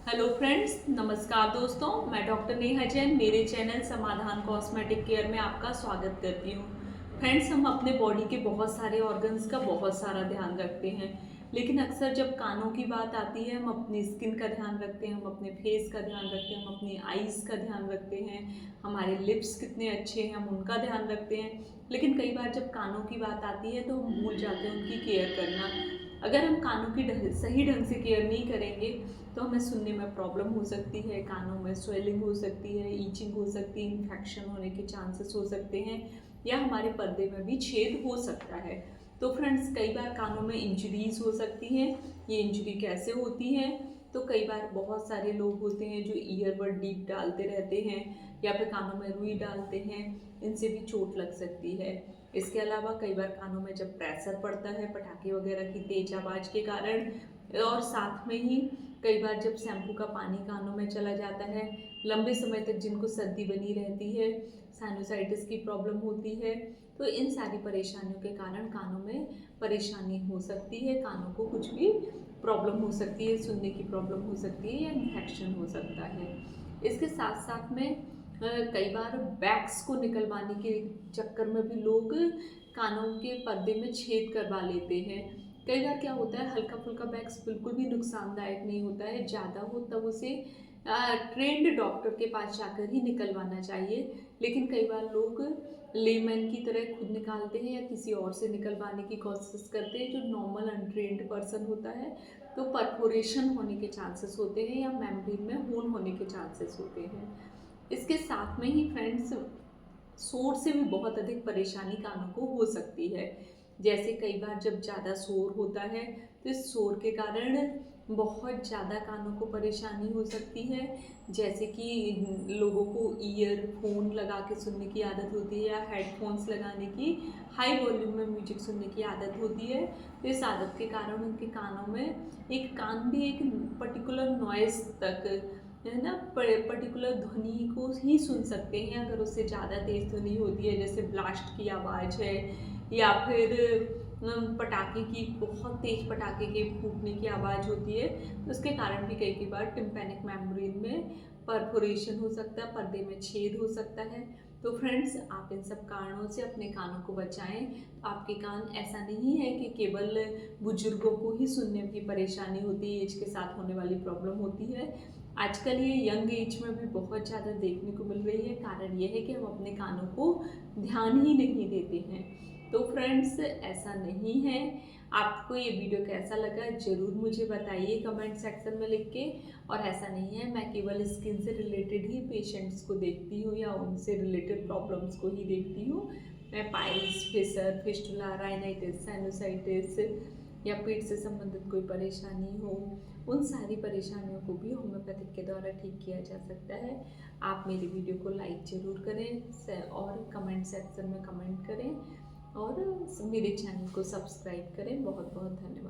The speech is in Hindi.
हेलो फ्रेंड्स, नमस्कार दोस्तों। मैं डॉक्टर नेहा जैन मेरे चैनल समाधान कॉस्मेटिक केयर में आपका स्वागत करती हूँ। फ्रेंड्स, हम अपने बॉडी के बहुत सारे ऑर्गन्स का बहुत सारा ध्यान रखते हैं, लेकिन अक्सर जब कानों की बात आती है हम अपनी स्किन का ध्यान रखते हैं, हम अपने फेस का ध्यान रखते हैं, हम अपनी आईज़ का ध्यान रखते हैं, हमारे लिप्स कितने अच्छे हैं हम उनका ध्यान रखते हैं। लेकिन कई बार जब कानों की बात आती है तो हम भूल जाते हैं उनकी केयर करना। अगर हम कानों की सही ढंग से केयर नहीं करेंगे तो हमें सुनने में प्रॉब्लम हो सकती है, कानों में स्वेलिंग हो सकती है, ईचिंग हो सकती है, इन्फेक्शन होने के चांसेस हो सकते हैं या हमारे पर्दे में भी छेद हो सकता है। तो फ्रेंड्स, कई बार कानों में इंजरीज हो सकती हैं। ये इंजरी कैसे होती है? तो कई बार बहुत सारे लोग होते हैं जो ईयरबड डीप डालते रहते हैं या फिर कानों में रुई डालते हैं, इनसे भी चोट लग सकती है। इसके अलावा कई बार कानों में जब प्रेशर पड़ता है पटाखे वगैरह की तेज आवाज़ के कारण, और साथ में ही कई बार जब शैम्पू का पानी कानों में चला जाता है, लंबे समय तक जिनको सर्दी बनी रहती है, साइनोसाइटिस की प्रॉब्लम होती है, तो इन सारी परेशानियों के कारण कानों में परेशानी हो सकती है, कानों को कुछ भी प्रॉब्लम हो सकती है, सुनने की प्रॉब्लम हो सकती है या इन्फेक्शन हो सकता है। इसके साथ साथ में कई बार बैग्स को निकलवाने के चक्कर में भी लोग कानों के पर्दे में छेद करवा लेते हैं। कई बार क्या होता है, हल्का फुल्का बैग्स बिल्कुल भी नुकसानदायक नहीं होता है, ज़्यादा हो तब उसे ट्रेंड डॉक्टर के पास जाकर ही निकलवाना चाहिए। लेकिन कई बार लोग लेमैन की तरह खुद निकालते हैं या किसी और से निकलवाने की कोशिश करते हैं जो नॉर्मल अनट्रेंड पर्सन होता है, तो परफोरेशन होने के चांसेस होते हैं या मेम्ब्रेन में होल होने के चांसेस होते हैं। इसके साथ में ही फ्रेंड्स, शोर से भी बहुत अधिक परेशानी कानों को हो सकती है। जैसे कई बार जब ज़्यादा शोर होता है तो इस शोर के कारण बहुत ज़्यादा कानों को परेशानी हो सकती है। जैसे कि लोगों को ईयरफोन लगा के सुनने की आदत होती है या हेडफोन्स लगाने की, हाई वॉल्यूम में म्यूजिक सुनने की आदत होती है। तो इस आदत के कारण उनके कानों में एक कान भी एक पर्टिकुलर नॉइज़ तक, है ना, पर्टिकुलर ध्वनि को ही सुन सकते हैं। अगर उससे ज़्यादा तेज ध्वनि होती है, जैसे ब्लास्ट की आवाज़ है या फिर पटाखे की, बहुत तेज पटाखे के फूटने की आवाज़ होती है, तो उसके कारण भी कई बार टिम्पैनिक मेम्ब्रेन में परफोरेशन हो सकता है, पर्दे में छेद हो सकता है। तो फ्रेंड्स, आप इन सब कारणों से अपने कानों को बचाएं। आपके कान, ऐसा नहीं है कि केवल बुजुर्गों को ही सुनने की परेशानी होती है, एज के साथ होने वाली प्रॉब्लम होती है। आजकल ये यंग एज में भी बहुत ज़्यादा देखने को मिल रही है। कारण ये है कि हम अपने कानों को ध्यान ही नहीं देते हैं। तो फ्रेंड्स, ऐसा नहीं है। आपको ये वीडियो कैसा लगा ज़रूर मुझे बताइए कमेंट सेक्शन में लिख के। और ऐसा नहीं है, मैं केवल स्किन से रिलेटेड ही पेशेंट्स को देखती हूँ या उनसे रिलेटेड प्रॉब्लम्स को ही देखती हूँ। मैं piles, fissure, fistula, rhinitis, sinusitis या पेट से संबंधित कोई परेशानी हो, उन सारी परेशानियों को भी होम्योपैथिक के द्वारा ठीक किया जा सकता है। आप मेरी वीडियो को लाइक ज़रूर करें और कमेंट सेक्शन में कमेंट करें और मेरे चैनल को सब्सक्राइब करें। बहुत बहुत धन्यवाद।